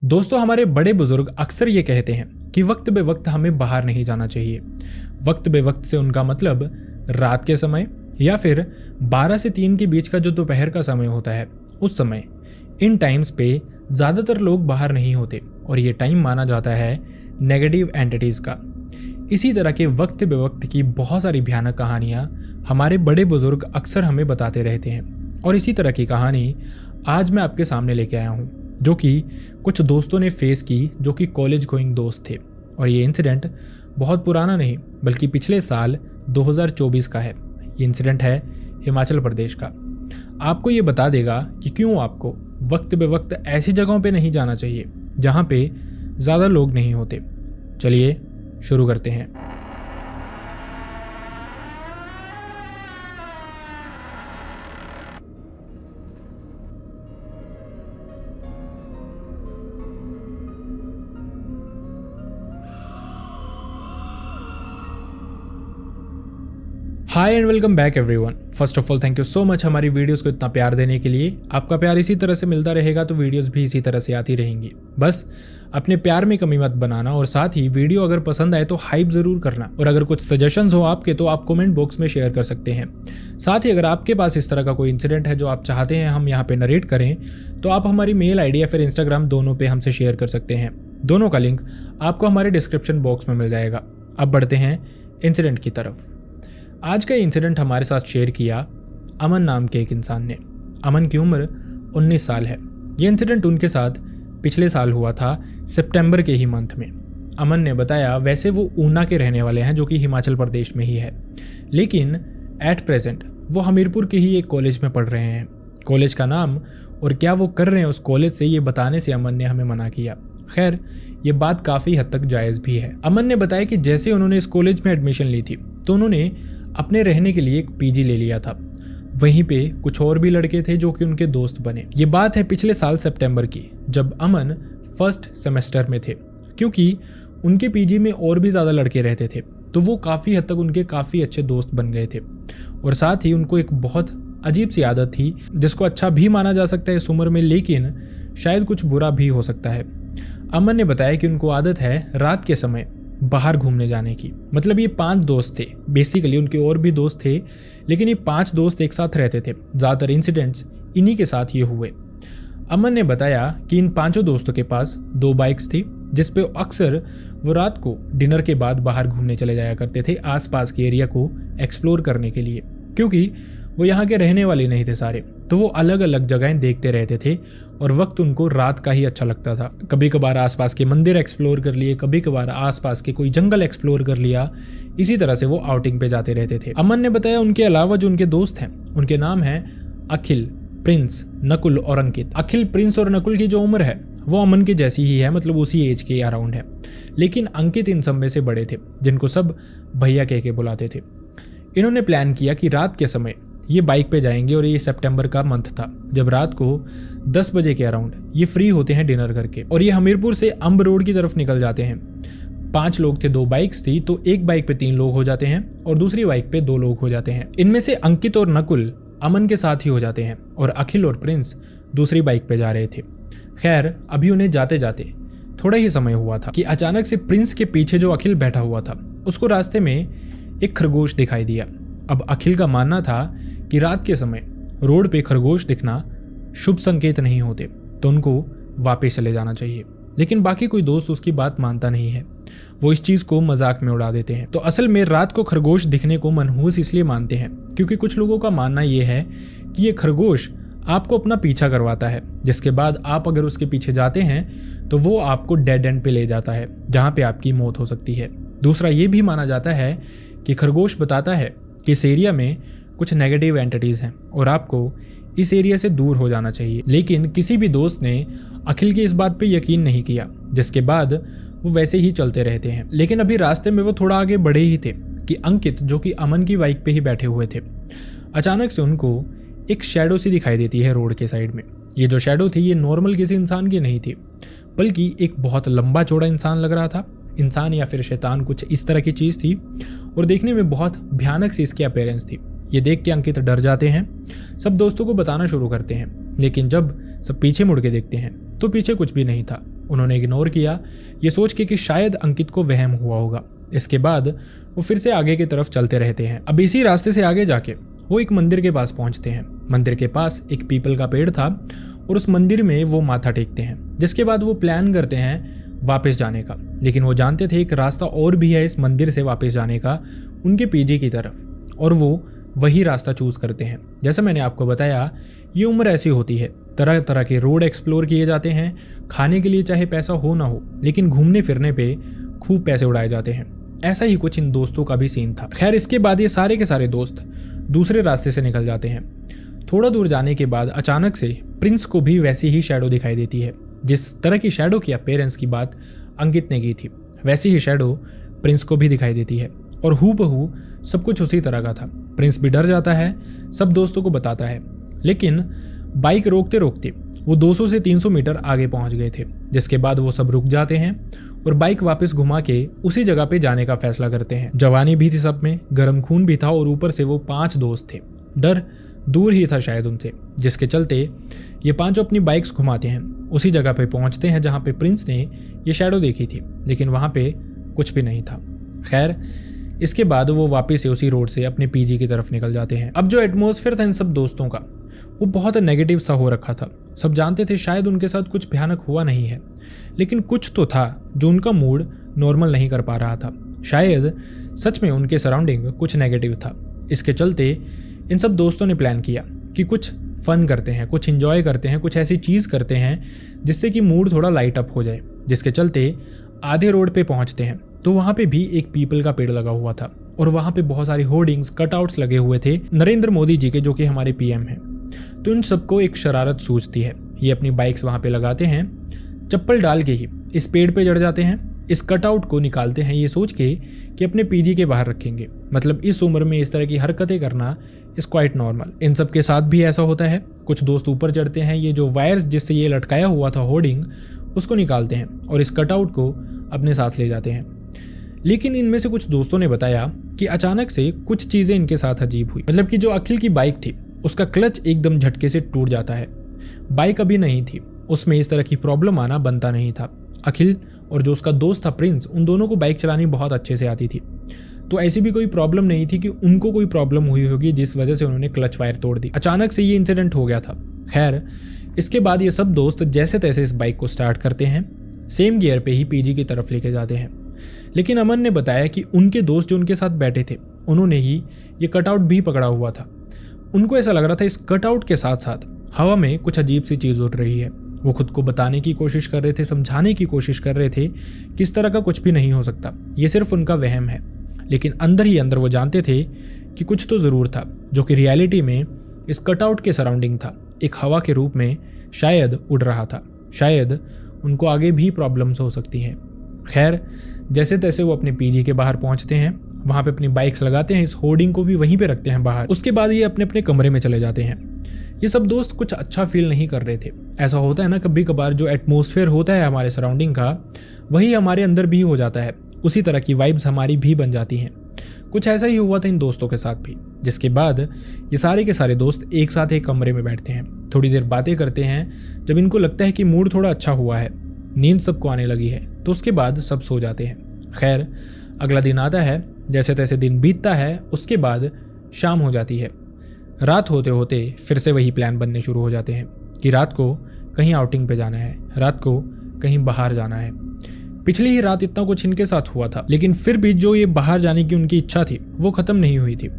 दोस्तों, हमारे बड़े बुजुर्ग अक्सर ये कहते हैं कि वक्त बे वक्त हमें बाहर नहीं जाना चाहिए। वक्त बे वक्त से उनका मतलब रात के समय या फिर 12 से 3 के बीच का जो दोपहर का समय होता है, उस समय इन टाइम्स पे ज़्यादातर लोग बाहर नहीं होते और ये टाइम माना जाता है नेगेटिव एंटिटीज़ का। इसी तरह के वक्त बे वक्त की बहुत सारी भयानक कहानियाँ हमारे बड़े बुजुर्ग अक्सर हमें बताते रहते हैं और इसी तरह की कहानी आज मैं आपके सामने लेके आया हूँ, जो कि कुछ दोस्तों ने फेस की जो कि कॉलेज गोइंग दोस्त थे। और ये इंसिडेंट बहुत पुराना नहीं बल्कि पिछले साल 2024 का है। ये इंसिडेंट है हिमाचल प्रदेश का। आपको ये बता देगा कि क्यों आपको वक्त बे वक्त ऐसी जगहों पे नहीं जाना चाहिए जहाँ पे ज़्यादा लोग नहीं होते। चलिए शुरू करते हैं। Hi and welcome back everyone. First of all thank you so much हमारी वीडियोस को इतना प्यार देने के लिए। आपका प्यार इसी तरह से मिलता रहेगा तो वीडियोस भी इसी तरह से आती रहेंगी। बस अपने प्यार में कमी मत बनाना और साथ ही वीडियो अगर पसंद आए तो हाइप ज़रूर करना। और अगर कुछ सजेशंस हो आपके तो आप कमेंट बॉक्स में शेयर कर सकते हैं। साथ ही अगर आपके पास इस तरह का कोई इंसिडेंट है जो आप चाहते हैं हम यहाँ पे नरेट करें तो आप हमारी मेल आईडी या फिर इंस्टाग्राम दोनों पे हमसे शेयर कर सकते हैं। दोनों का लिंक आपको हमारे डिस्क्रिप्शन बॉक्स में मिल जाएगा। अब बढ़ते हैं इंसिडेंट की तरफ। आज का इंसिडेंट हमारे साथ शेयर किया अमन नाम के एक इंसान ने। अमन की उम्र 19 साल है। ये इंसिडेंट उनके साथ पिछले साल हुआ था, सितंबर के ही मंथ में। अमन ने बताया वैसे वो ऊना के रहने वाले हैं जो कि हिमाचल प्रदेश में ही है, लेकिन एट प्रेजेंट वो हमीरपुर के ही एक कॉलेज में पढ़ रहे हैं। कॉलेज का नाम और क्या वो कर रहे हैं उस कॉलेज से ये बताने से अमन ने हमें मना किया। खैर, ये बात काफ़ी हद तक जायज़ भी है। अमन ने बताया कि जैसे उन्होंने इस कॉलेज में एडमिशन ली थी तो उन्होंने अपने रहने के लिए एक पीजी ले लिया था। वहीं पे कुछ और भी लड़के थे जो कि उनके दोस्त बने। ये बात है पिछले साल सितंबर की, जब अमन फर्स्ट सेमेस्टर में थे। क्योंकि उनके पीजी में और भी ज़्यादा लड़के रहते थे तो वो काफ़ी हद तक उनके काफ़ी अच्छे दोस्त बन गए थे। और साथ ही उनको एक बहुत अजीब सी आदत थी जिसको अच्छा भी माना जा सकता है इस उम्र में, लेकिन शायद कुछ बुरा भी हो सकता है। अमन ने बताया कि उनको आदत है रात के समय बाहर घूमने जाने की। मतलब ये 5 दोस्त थे, बेसिकली उनके और भी दोस्त थे, लेकिन ये 5 दोस्त एक साथ रहते थे। ज़्यादातर इंसिडेंट्स इन्हीं के साथ ये हुए। अमन ने बताया कि इन 5 दोस्तों के पास 2 बाइक्स थी जिस पे अक्सर वो रात को डिनर के बाद बाहर घूमने चले जाया करते थे आसपास के एरिया को एक्सप्लोर करने के लिए। क्योंकि वो यहाँ के रहने वाले नहीं थे सारे, तो वो अलग अलग जगहें देखते रहते थे और वक्त उनको रात का ही अच्छा लगता था। कभी कभार आसपास के मंदिर एक्सप्लोर कर लिए, कभी कभार आसपास के कोई जंगल एक्सप्लोर कर लिया। इसी तरह से वो आउटिंग पे जाते रहते थे। अमन ने बताया उनके अलावा जो उनके दोस्त हैं उनके नाम हैं अखिल, प्रिंस, नकुल और अंकित। अखिल, प्रिंस और नकुल की जो उम्र है वो अमन की जैसी ही है, मतलब उसी एज के अराउंड है। लेकिन अंकित इन सब में से बड़े थे जिनको सब भैया कह के बुलाते थे। इन्होंने प्लान किया कि रात के समय ये बाइक पे जाएंगे और ये सितंबर का मंथ था जब रात को 10 बजे के अराउंड ये फ्री होते हैं डिनर करके और ये हमीरपुर से अम्ब रोड की तरफ निकल जाते हैं। 5 लोग थे, 2 बाइक्स थी, तो एक बाइक पे 3 लोग हो जाते हैं और दूसरी बाइक पे 2 लोग हो जाते हैं। इनमें से अंकित और नकुल अमन के साथ ही हो जाते हैं और अखिल और प्रिंस दूसरी बाइक पे जा रहे थे। खैर, अभी उन्हें जाते जाते थोड़ा ही समय हुआ था कि अचानक से प्रिंस के पीछे जो अखिल बैठा हुआ था उसको रास्ते में एक खरगोश दिखाई दिया। अब अखिल का मानना था कि रात के समय रोड पे खरगोश दिखना शुभ संकेत नहीं होते, तो उनको वापस चले जाना चाहिए। लेकिन बाकी कोई दोस्त उसकी बात मानता नहीं है, वो इस चीज़ को मजाक में उड़ा देते हैं। तो असल में रात को खरगोश दिखने को मनहूस इसलिए मानते हैं क्योंकि कुछ लोगों का मानना ये है कि ये खरगोश आपको अपना पीछा करवाता है, जिसके बाद आप अगर उसके पीछे जाते हैं तो वो आपको डेड एंड पे ले जाता है जहाँ पे आपकी मौत हो सकती है। दूसरा ये भी माना जाता है कि खरगोश बताता है कि इस एरिया में कुछ नेगेटिव एंटिटीज़ हैं और आपको इस एरिया से दूर हो जाना चाहिए। लेकिन किसी भी दोस्त ने अखिल की इस बात पे यकीन नहीं किया, जिसके बाद वो वैसे ही चलते रहते हैं। लेकिन अभी रास्ते में वो थोड़ा आगे बढ़े ही थे कि अंकित, जो कि अमन की बाइक पे ही बैठे हुए थे, अचानक से उनको एक शैडो सी दिखाई देती है रोड के साइड में। ये जो शैडो थी ये नॉर्मल किसी इंसान की नहीं थी, बल्कि एक बहुत लंबा चौड़ा इंसान लग रहा था। इंसान या फिर शैतान, कुछ इस तरह की चीज़ थी और देखने में बहुत भयानक सी इसकी अपीयरेंस थी। ये देख के अंकित डर जाते हैं, सब दोस्तों को बताना शुरू करते हैं। लेकिन जब सब पीछे मुड़ के देखते हैं तो पीछे कुछ भी नहीं था। उन्होंने इग्नोर किया, ये सोच के कि शायद अंकित को वहम हुआ होगा। इसके बाद वो फिर से आगे की तरफ चलते रहते हैं। अब इसी रास्ते से आगे जाके वो एक मंदिर के पास पहुंचते हैं। मंदिर के पास एक पीपल का पेड़ था और उस मंदिर में वो माथा टेकते हैं, जिसके बाद वो प्लान करते हैं वापस जाने का। लेकिन वो जानते थे एक रास्ता और भी है इस मंदिर से वापस जाने का, उनके पीजी की तरफ, और वो वही रास्ता चूज करते हैं। जैसा मैंने आपको बताया, ये उम्र ऐसी होती है, तरह तरह के रोड एक्सप्लोर किए जाते हैं। खाने के लिए चाहे पैसा हो ना हो, लेकिन घूमने फिरने पे खूब पैसे उड़ाए जाते हैं। ऐसा ही कुछ इन दोस्तों का भी सीन था। खैर, इसके बाद ये सारे के सारे दोस्त दूसरे रास्ते से निकल जाते हैं। थोड़ा दूर जाने के बाद अचानक से प्रिंस को भी वैसी ही शैडो दिखाई देती है। जिस तरह की शैडो की अपीयरेंस की बात अंकित ने की थी, वैसी ही शैडो प्रिंस को भी दिखाई देती है और हूबहू सब कुछ उसी तरह का था। प्रिंस भी डर जाता है, सब दोस्तों को बताता है, लेकिन बाइक रोकते रोकते वो 200 से 300 मीटर आगे पहुंच गए थे। जिसके बाद वो सब रुक जाते हैं और बाइक वापस घुमा के उसी जगह पे जाने का फैसला करते हैं। जवानी भी थी सब में, गर्म खून भी था और ऊपर से वो 5 दोस्त थे। डर दूर ही था शायद उनसे, जिसके चलते ये पांचों अपनी बाइक्स घुमाते हैं। उसी जगह पे पहुंचते हैं जहां पे प्रिंस ने ये शैडो देखी थी, लेकिन वहां पे कुछ भी नहीं था। खैर, इसके बाद वो वापस से उसी रोड से अपने पीजी की तरफ निकल जाते हैं। अब जो एटमॉस्फेयर था इन सब दोस्तों का, वो बहुत नेगेटिव सा हो रखा था। सब जानते थे शायद उनके साथ कुछ भयानक हुआ नहीं है, लेकिन कुछ तो था जो उनका मूड नॉर्मल नहीं कर पा रहा था। शायद सच में उनके सराउंडिंग कुछ नेगेटिव था। इसके चलते इन सब दोस्तों ने प्लान किया कि कुछ फन करते हैं, कुछ इंजॉय करते हैं, कुछ ऐसी चीज़ करते हैं जिससे कि मूड थोड़ा लाइट अप हो जाए। जिसके चलते आधे रोड पे पहुंचते हैं तो वहाँ पे भी एक पीपल का पेड़ लगा हुआ था और वहाँ पे बहुत सारी होर्डिंग्स, कटआउट्स लगे हुए थे नरेंद्र मोदी जी के, जो कि हमारे पीएम हैं। तो इन सबको एक शरारत सूझती है। ये अपनी बाइक्स वहाँ पे लगाते हैं, चप्पल डाल के ही इस पेड़ पे चढ़ जाते हैं। इस कटआउट को निकालते हैं ये सोच के कि अपने पीजी के बाहर रखेंगे। मतलब इस उम्र में इस तरह की हरकतें करना इज क्वाइट नॉर्मल। इन सब के साथ भी ऐसा होता है। कुछ दोस्त ऊपर चढ़ते हैं, ये जो वायर्स जिससे ये लटकाया हुआ था होर्डिंग, उसको निकालते हैं और इस कटआउट को अपने साथ ले जाते हैं। लेकिन इनमें से कुछ दोस्तों ने बताया कि अचानक से कुछ चीज़ें इनके साथ अजीब हुई। मतलब कि जो अखिल की बाइक थी उसका क्लच एकदम झटके से टूट जाता है। बाइक अभी नहीं थी, उसमें इस तरह की प्रॉब्लम आना बनता नहीं था। अखिल और जो उसका दोस्त था प्रिंस, उन दोनों को बाइक चलानी बहुत अच्छे से आती थी, तो ऐसी भी कोई प्रॉब्लम नहीं थी कि उनको कोई प्रॉब्लम हुई होगी जिस वजह से उन्होंने क्लच वायर तोड़ दी। अचानक से ये इंसिडेंट हो गया था। खैर, इसके बाद ये सब दोस्त जैसे तैसे इस बाइक को स्टार्ट करते हैं, सेम गियर पे ही पीजी की तरफ लेके जाते हैं। लेकिन अमन ने बताया कि उनके दोस्त जो उनके साथ बैठे थे, उन्होंने ही ये कटआउट भी पकड़ा हुआ था। उनको ऐसा लग रहा था इस कटआउट के साथ साथ हवा में कुछ अजीब सी चीज़ उड़ रही है। वो खुद को बताने की कोशिश कर रहे थे, समझाने की कोशिश कर रहे थे कि इस तरह का कुछ भी नहीं हो सकता, ये सिर्फ उनका वहम है। लेकिन अंदर ही अंदर वो जानते थे कि कुछ तो ज़रूर था, जो कि रियलिटी में इस कटआउट के सराउंडिंग था, एक हवा के रूप में शायद उड़ रहा था। शायद उनको आगे भी प्रॉब्लम्स हो सकती हैं। खैर, जैसे तैसे वो अपने पीजी के बाहर पहुंचते हैं, वहाँ पे अपनी बाइक्स लगाते हैं, इस होर्डिंग को भी वहीं पे रखते हैं बाहर। उसके बाद ये अपने अपने कमरे में चले जाते हैं। ये सब दोस्त कुछ अच्छा फील नहीं कर रहे थे। ऐसा होता है ना कभी कभार, जो एटमॉस्फेयर होता है हमारे सराउंडिंग का, वही हमारे अंदर भी हो जाता है, उसी तरह की वाइब्स हमारी भी बन जाती हैं। कुछ ऐसा ही हुआ था इन दोस्तों के साथ भी। जिसके बाद ये सारे के सारे दोस्त एक साथ एक कमरे में बैठते हैं, थोड़ी देर बातें करते हैं। जब इनको लगता है कि मूड थोड़ा अच्छा हुआ है, नींद सबको आने लगी है, तो उसके बाद सब सो जाते हैं। खैर, अगला दिन आता है, जैसे तैसे दिन बीतता है। उसके बाद शाम हो जाती है। रात होते होते फिर से वही प्लान बनने शुरू हो जाते हैं कि रात को कहीं आउटिंग पे जाना है, रात को कहीं बाहर जाना है। पिछली ही रात इतना कुछ इनके साथ हुआ था, लेकिन फिर भी जो ये बाहर जाने की उनकी इच्छा थी वो ख़त्म नहीं हुई थी।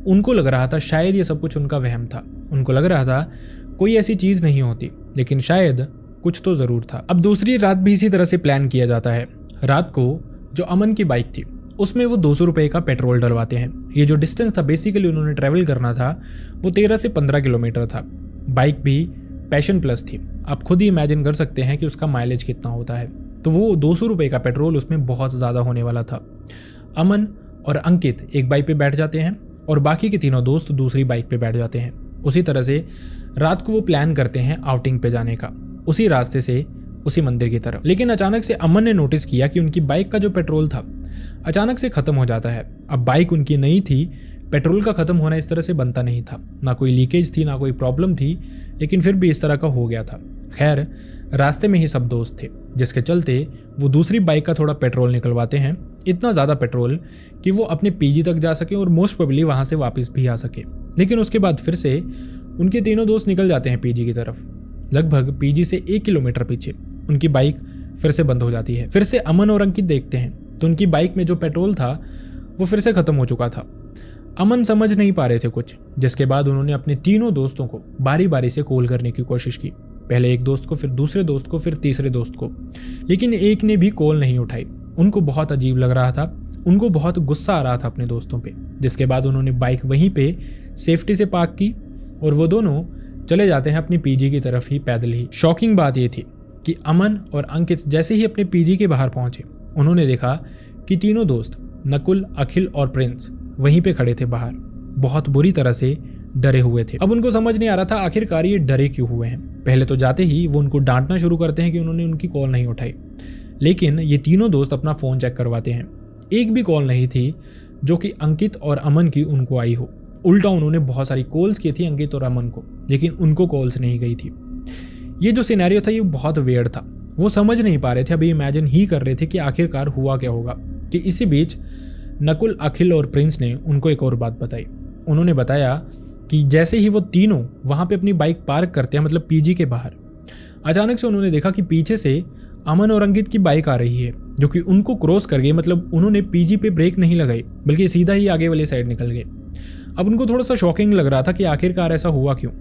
उनको लग रहा था शायद ये सब कुछ उनका वहम था। उनको लग रहा था कोई ऐसी चीज़ नहीं होती, लेकिन शायद कुछ तो ज़रूर था। अब दूसरी रात भी इसी तरह से प्लान किया जाता है। रात को जो अमन की बाइक थी उसमें वो 200 रुपये का पेट्रोल डलवाते हैं। ये जो डिस्टेंस था बेसिकली उन्होंने ट्रैवल करना था, वो 13 से 15 किलोमीटर था। बाइक भी पैशन प्लस थी। आप खुद ही इमेजिन कर सकते हैं कि उसका माइलेज कितना होता है। तो वो 200 रुपये का पेट्रोल उसमें बहुत ज़्यादा होने वाला था। अमन और अंकित एक बाइक पे बैठ जाते हैं और बाकी के तीनों दोस्त दूसरी बाइक पे बैठ जाते हैं। उसी तरह से रात को वो प्लान करते हैं आउटिंग पे जाने का, उसी रास्ते से उसी मंदिर की तरफ। लेकिन अचानक से अमन ने नोटिस किया कि उनकी बाइक का जो पेट्रोल था अचानक से ख़त्म हो जाता है। अब बाइक उनकी नई थी, पेट्रोल का ख़त्म होना इस तरह से बनता नहीं था, ना कोई लीकेज थी ना कोई प्रॉब्लम थी, लेकिन फिर भी इस तरह का हो गया था। खैर रास्ते में ही सब दोस्त थे, जिसके चलते वो दूसरी बाइक का थोड़ा पेट्रोल निकलवाते हैं, इतना ज़्यादा पेट्रोल कि वो अपने पीजी तक जा सके और मोस्ट प्रोबेबली वहाँ से वापस भी आ सके। लेकिन उसके बाद फिर से उनके तीनों दोस्त निकल जाते हैं पीजी की तरफ। लगभग पीजी से 1 किलोमीटर पीछे उनकी बाइक फिर से बंद हो जाती है। फिर से अमन और अंकित देखते हैं तो उनकी बाइक में जो पेट्रोल था वो फिर से ख़त्म हो चुका था। अमन समझ नहीं पा रहे थे कुछ, जिसके बाद उन्होंने अपने तीनों दोस्तों को बारी बारी से कॉल करने की कोशिश की। पहले एक दोस्त को, फिर दूसरे दोस्त को, फिर तीसरे दोस्त को, लेकिन एक ने भी कॉल नहीं उठाई। उनको बहुत अजीब लग रहा था, उनको बहुत गुस्सा आ रहा था अपने दोस्तों पे। जिसके बाद उन्होंने बाइक वहीं पे सेफ्टी से पार्क की और वो दोनों चले जाते हैं अपनी पीजी की तरफ ही पैदल ही। शॉकिंग बात ये थी कि अमन और अंकित जैसे ही अपने पीजी के बाहर पहुंचे, उन्होंने देखा कि तीनों दोस्त नकुल, अखिल और प्रिंस वहीं पे खड़े थे बाहर, बहुत बुरी तरह से डरे हुए थे। अब उनको समझ नहीं आ रहा था आखिरकार ये डरे क्यों हुए हैं। पहले तो जाते ही वो उनको डांटना शुरू करते हैं कि उन्होंने उनकी कॉल नहीं उठाई, लेकिन ये तीनों दोस्त अपना फ़ोन चेक करवाते हैं। एक भी कॉल नहीं थी जो कि अंकित और अमन की उनको आई हो। उल्टा उन्होंने बहुत सारी कॉल्स की थी अंकित और अमन को, लेकिन उनको कॉल्स नहीं गई थी। ये जो सिनेरियो था ये बहुत वेयर्ड था। वो समझ नहीं पा रहे थे, अभी इमेजिन ही कर रहे थे कि आखिरकार हुआ क्या होगा। कि इसी बीच नकुल, अखिल और प्रिंस ने उनको एक और बात बताई। उन्होंने बताया कि जैसे ही वो तीनों वहाँ पे अपनी बाइक पार्क करते हैं, मतलब पीजी के बाहर, अचानक से उन्होंने देखा कि पीछे से अमन और अंकित की बाइक आ रही है, जो कि उनको क्रॉस कर गई। मतलब उन्होंने पीजी पे ब्रेक नहीं लगाई, बल्कि सीधा ही आगे वाली साइड निकल गए। अब उनको थोड़ा सा शॉकिंग लग रहा था कि आखिरकार ऐसा हुआ क्यों।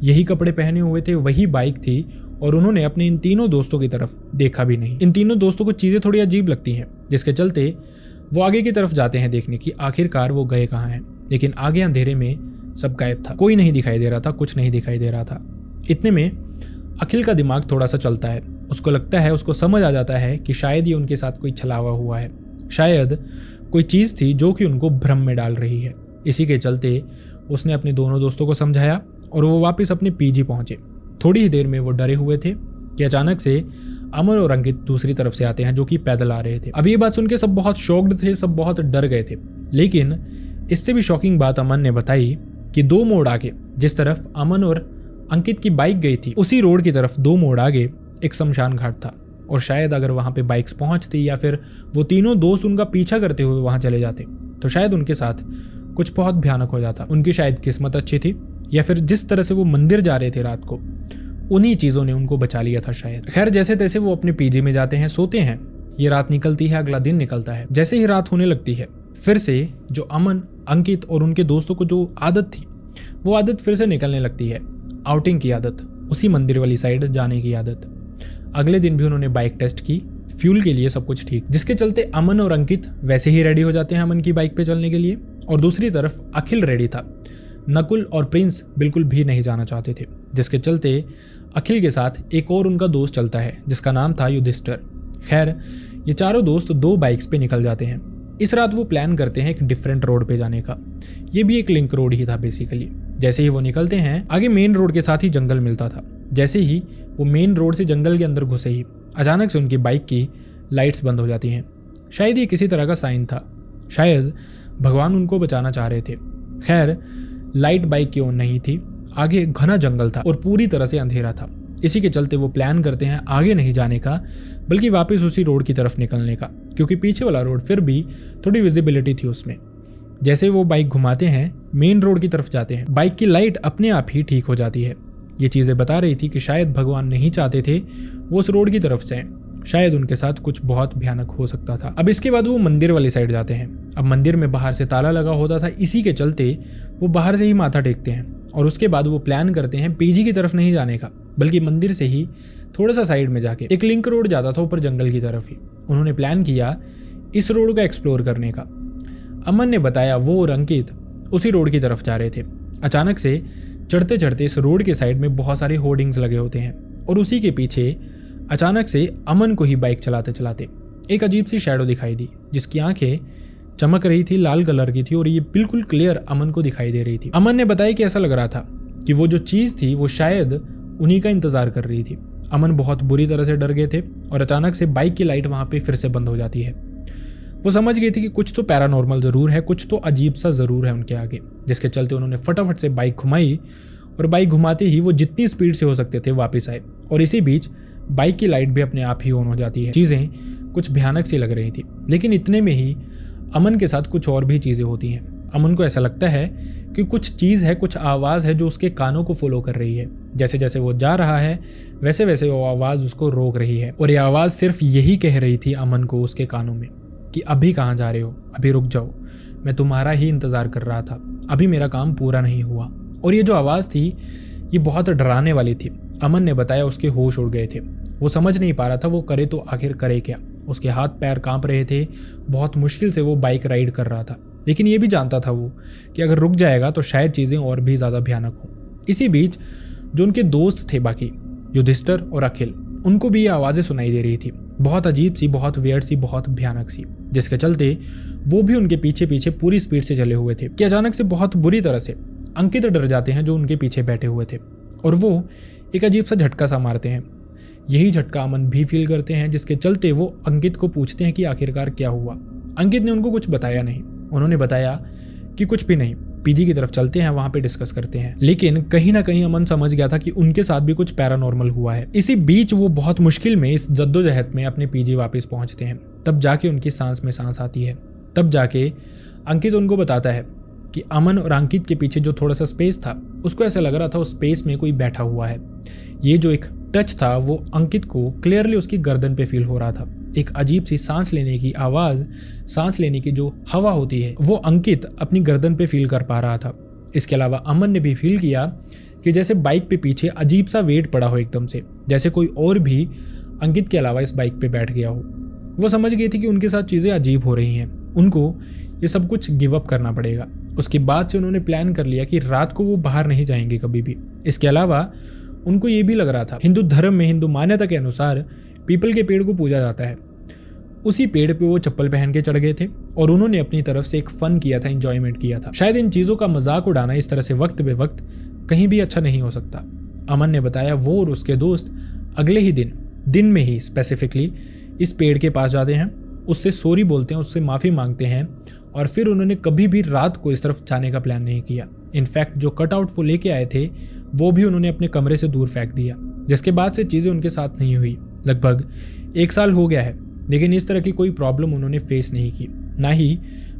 यही कपड़े पहने हुए थे, वही बाइक थी, और उन्होंने अपने इन तीनों दोस्तों की तरफ देखा भी नहीं। इन तीनों दोस्तों को चीज़ें थोड़ी अजीब लगती हैं, जिसके चलते वो आगे की तरफ जाते हैं देखने की आखिरकार वो गए कहाँ हैं। लेकिन आगे अंधेरे में सब गायब था, कोई नहीं दिखाई दे रहा था, कुछ नहीं दिखाई दे रहा था। इतने में अखिल का दिमाग थोड़ा सा चलता है। उसको लगता है, उसको समझ आ जाता है कि शायद ये उनके साथ कोई छलावा हुआ है, शायद कोई चीज़ थी जो कि उनको भ्रम में डाल रही है। इसी के चलते उसने अपने दोनों दोस्तों को समझाया और वो वापस अपने पीजी पहुंचे। थोड़ी ही देर में वो डरे हुए थे कि अचानक से अमन और अंकित दूसरी तरफ से आते हैं, जो कि पैदल आ रहे थे। अब ये बात सुन के सब बहुत शॉक्ड थे, सब बहुत डर गए थे। लेकिन इससे भी शॉकिंग बात अमन ने बताई कि 2 मोड़ आगे, जिस तरफ अमन और अंकित की बाइक गई थी, उसी रोड की तरफ 2 मोड़ आगे एक शमशान घाट था। और शायद अगर वहाँ पे बाइक्स पहुँचती या फिर वो तीनों दोस्त उनका पीछा करते हुए वहाँ चले जाते, तो शायद उनके साथ कुछ बहुत भयानक हो जाता। उनकी शायद किस्मत अच्छी थी, या फिर जिस तरह से वो मंदिर जा रहे थे रात को, उन्हीं चीज़ों ने उनको बचा लिया था शायद। खैर जैसे तैसे वो अपने पीजी में जाते हैं, सोते हैं। ये रात निकलती है, अगला दिन निकलता है। जैसे ही रात होने लगती है, फिर से जो अमन, अंकित और उनके दोस्तों को जो आदत थी, वो आदत फिर से निकलने लगती है। आउटिंग की आदत, उसी मंदिर वाली साइड जाने की आदत। अगले दिन भी उन्होंने बाइक टेस्ट की, फ्यूल के लिए सब कुछ ठीक, जिसके चलते अमन और अंकित वैसे ही रेडी हो जाते हैं अमन की बाइक पे चलने के लिए। और दूसरी तरफ अखिल रेडी था। नकुल और प्रिंस बिल्कुल भी नहीं जाना चाहते थे, जिसके चलते अखिल के साथ एक और उनका दोस्त चलता है, जिसका नाम था युधिष्ठिर। खैर ये चारों दोस्त 2 बाइक्स पे निकल जाते हैं। इस रात वो प्लान करते हैं एक डिफरेंट रोड पे जाने का। ये भी एक लिंक रोड ही था बेसिकली। जैसे ही वो निकलते हैं, आगे मेन रोड के साथ ही जंगल मिलता था। जैसे ही वो मेन रोड से जंगल के अंदर घुसे ही अचानक से उनकी बाइक की लाइट्स बंद हो जाती हैं। शायद ये किसी तरह का साइन था, शायद भगवान उनको बचाना चाह रहे थे। खैर लाइट बाइक की ओर नहीं थी, आगे घना जंगल था और पूरी तरह से अंधेरा था। इसी के चलते वो प्लान करते हैं आगे नहीं जाने का, बल्कि वापस उसी रोड की तरफ निकलने का, क्योंकि पीछे वाला रोड फिर भी थोड़ी विजिबिलिटी थी उसमें। जैसे वो बाइक घुमाते हैं, मेन रोड की तरफ जाते हैं, बाइक की लाइट अपने आप ही ठीक हो जाती है। ये चीज़ें बता रही थी कि शायद भगवान नहीं चाहते थे वो उस रोड की तरफ जाएं, शायद उनके साथ कुछ बहुत भयानक हो सकता था। अब इसके बाद वो मंदिर वाली साइड जाते हैं। अब मंदिर में बाहर से ताला लगा होता था, इसी के चलते वो बाहर से ही माथा टेकते हैं। और उसके बाद वो प्लान करते हैं पीजी की तरफ नहीं जाने का, बल्कि मंदिर से ही थोड़ा सा साइड में जाके एक लिंक रोड जाता था ऊपर जंगल की तरफ ही। उन्होंने प्लान किया इस रोड को एक्सप्लोर करने का। अमन ने बताया वो और अंकित उसी रोड की तरफ जा रहे थे। अचानक से चढ़ते चढ़ते इस रोड के साइड में बहुत सारे होर्डिंग्स लगे होते हैं, और उसी के पीछे अचानक से अमन को ही बाइक चलाते चलाते एक अजीब सी शैडो दिखाई दी, जिसकी आंखें चमक रही थी, लाल कलर की थी, और ये बिल्कुल क्लियर अमन को दिखाई दे रही थी। अमन ने बताया कि ऐसा लग रहा था कि वो जो चीज़ थी वो शायद उन्हीं का इंतजार कर रही थी। अमन बहुत बुरी तरह से डर गए थे, और अचानक से बाइक की लाइट वहाँ पे फिर से बंद हो जाती है। वो समझ गई थी कि कुछ तो पैरानॉर्मल ज़रूर है, कुछ तो अजीब सा ज़रूर है उनके आगे, जिसके चलते उन्होंने फटाफट से बाइक घुमाई और बाइक घुमाते ही वो जितनी स्पीड से हो सकते थे वापस आए। और इसी बीच बाइक की लाइट भी अपने आप ही ऑन हो जाती है। चीज़ें कुछ भयानक सी लग रही थी, लेकिन इतने में ही अमन के साथ कुछ और भी चीज़ें होती हैं। अमन को ऐसा लगता है कि कुछ चीज़ है, कुछ आवाज़ है जो उसके कानों को फॉलो कर रही है। जैसे जैसे वो जा रहा है वैसे वैसे वो आवाज़ उसको रोक रही है। और ये आवाज़ सिर्फ यही कह रही थी अमन को उसके कानों में कि अभी कहाँ जा रहे हो, अभी रुक जाओ, मैं तुम्हारा ही इंतज़ार कर रहा था, अभी मेरा काम पूरा नहीं हुआ। और ये जो आवाज़ थी ये बहुत डराने वाली थी। अमन ने बताया उसके होश उड़ गए थे, वो समझ नहीं पा रहा था वो करे तो आखिर करे क्या। उसके हाथ पैर कांप रहे थे, बहुत मुश्किल से वो बाइक राइड कर रहा था, लेकिन ये भी जानता था वो कि अगर रुक जाएगा तो शायद चीज़ें और भी ज़्यादा भयानक हों। इसी बीच जो उनके दोस्त थे बाकी, युधिष्ठिर और अखिल, उनको भी ये आवाज़ें सुनाई दे रही थी, बहुत अजीब सी, बहुत वियर्ड सी, बहुत भयानक सी, जिसके चलते वो भी उनके पीछे पीछे पूरी स्पीड से चले हुए थे कि अचानक से बहुत बुरी तरह से अंकित डर जाते हैं जो उनके पीछे बैठे हुए थे, और वो एक अजीब सा झटका सा मारते हैं। यही झटका अमन भी फील करते हैं, जिसके चलते वो अंकित को पूछते हैं कि आखिरकार क्या हुआ। अंकित ने उनको कुछ बताया नहीं, उन्होंने बताया कि कुछ भी नहीं, पीजी की तरफ चलते हैं, वहां पे डिस्कस करते हैं। लेकिन कहीं ना कहीं अमन समझ गया था कि उनके साथ भी कुछ पैरानॉर्मल हुआ है। इसी बीच वो बहुत मुश्किल में इस जद्दोजहद में अपने पीजी वापस पहुंचते हैं। तब जाके उनकी सांस में सांस आती है। तब जाके अंकित उनको बताता है कि अमन और अंकित के पीछे जो थोड़ा सा स्पेस था, उसको ऐसा लग रहा था उस स्पेस में कोई बैठा हुआ है। ये जो एक टच था वो अंकित को क्लियरली उसकी गर्दन पे फील हो रहा था। एक अजीब सी सांस लेने की आवाज़, सांस लेने की जो हवा होती है वो अंकित अपनी गर्दन पे फील कर पा रहा था। इसके अलावा अमन ने भी फील किया कि जैसे बाइक पे पीछे अजीब सा वेट पड़ा हो एकदम से, जैसे कोई और भी अंकित के अलावा इस बाइक पे बैठ गया हो। वो समझ गए थे कि उनके साथ चीज़ें अजीब हो रही हैं, उनको ये सब कुछ गिव अप करना पड़ेगा। उसके बाद से उन्होंने प्लान कर लिया कि रात को वो बाहर नहीं जाएंगे कभी भी। इसके अलावा उनको ये भी लग रहा था, हिंदू धर्म में, हिंदू मान्यता के अनुसार पीपल के पेड़ को पूजा जाता है। उसी पेड़ पे वो चप्पल पहन के चढ़ गए थे और उन्होंने अपनी तरफ से एक फन किया था, एंजॉयमेंट किया था। शायद इन चीज़ों का मजाक उड़ाना इस तरह से वक्त बे वक्त कहीं भी अच्छा नहीं हो सकता। अमन ने बताया वो और उसके दोस्त अगले ही दिन में ही स्पेसिफिकली इस पेड़ के पास जाते हैं, उससे सॉरी बोलते हैं, उससे माफ़ी मांगते हैं, और फिर उन्होंने कभी भी रात को इस तरफ जाने का प्लान नहीं किया। इनफैक्ट जो कटआउट वो लेके आए थे वो भी उन्होंने अपने कमरे से दूर फेंक दिया, जिसके बाद से चीज़ें उनके साथ नहीं हुई। लगभग 1 साल हो गया है, लेकिन इस तरह की कोई प्रॉब्लम उन्होंने फेस नहीं की। ना ही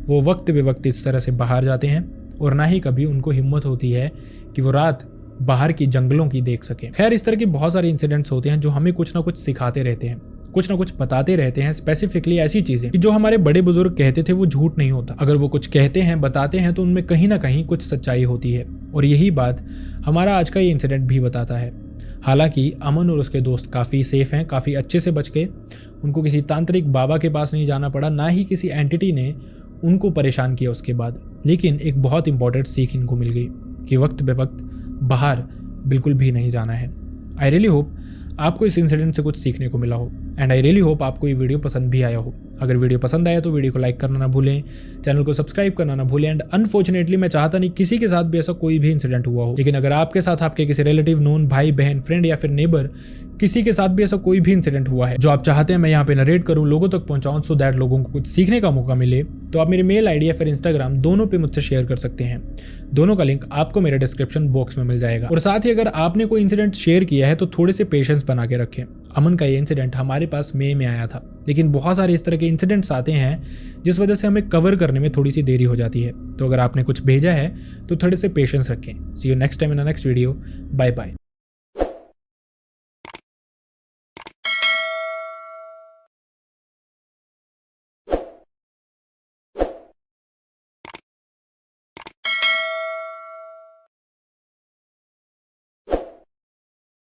वो वक्त बे वक्त इस तरह से बाहर जाते हैं और ना ही कभी उनको हिम्मत होती है कि वो रात बाहर की जंगलों की देख सकें। खैर, इस तरह के बहुत सारे इंसिडेंट्स होते हैं जो हमें कुछ ना कुछ सिखाते रहते हैं, कुछ ना कुछ बताते रहते हैं। स्पेसिफिकली ऐसी चीज़ें कि जो हमारे बड़े बुजुर्ग कहते थे वो झूठ नहीं होता। अगर वो कुछ कहते हैं, बताते हैं, तो उनमें कहीं ना कहीं कुछ सच्चाई होती है। और यही बात हमारा आज का ये इंसिडेंट भी बताता है। हालांकि अमन और उसके दोस्त काफ़ी सेफ हैं, काफ़ी अच्छे से बच गए। उनको किसी तांत्रिक बाबा के पास नहीं जाना पड़ा, ना ही किसी एंटिटी ने उनको परेशान किया उसके बाद। लेकिन एक बहुत इंपॉर्टेंट सीख इनको मिल गई कि वक्त बे वक्त बाहर बिल्कुल भी नहीं जाना है। आई रियली होप आपको इस इंसिडेंट से कुछ सीखने को मिला हो, एंड आई रियली होप आपको ये वीडियो पसंद भी आया हो। अगर वीडियो पसंद आया तो वीडियो को लाइक करना ना भूलें, चैनल को सब्सक्राइब करना ना भूलें। एंड अनफॉर्चुनेटली मैं चाहता नहीं किसी के साथ भी ऐसा कोई भी इंसिडेंट हुआ हो, लेकिन अगर आपके साथ, आपके किसी रिलेटिव, नोन, भाई बहन, फ्रेंड या फिर नेबर, किसी के साथ भी ऐसा कोई भी इंसिडेंट हुआ है जो आप चाहते हैं मैं यहाँ पे नरेट करूँ, लोगों तक पहुँचाऊँ, सो दैट लोगों को कुछ सीखने का मौका मिले, तो आप मेरे मेल आईडी या फिर इंस्टाग्राम दोनों पे मुझसे शेयर कर सकते हैं। दोनों का लिंक आपको मेरे डिस्क्रिप्शन बॉक्स में मिल जाएगा। और साथ ही अगर आपने कोई इंसिडेंट शेयर किया है तो थोड़े से पेशेंस बना के रखें। अमन का ये इंसिडेंट हमारे पास मई में आया था, लेकिन बहुत सारे इस तरह के इंसिडेंट्स आते हैं जिस वजह से हमें कवर करने में थोड़ी सी देरी हो जाती है। तो अगर आपने कुछ भेजा है तो थोड़े से पेशेंस रखें। See you next time in next video. Bye bye.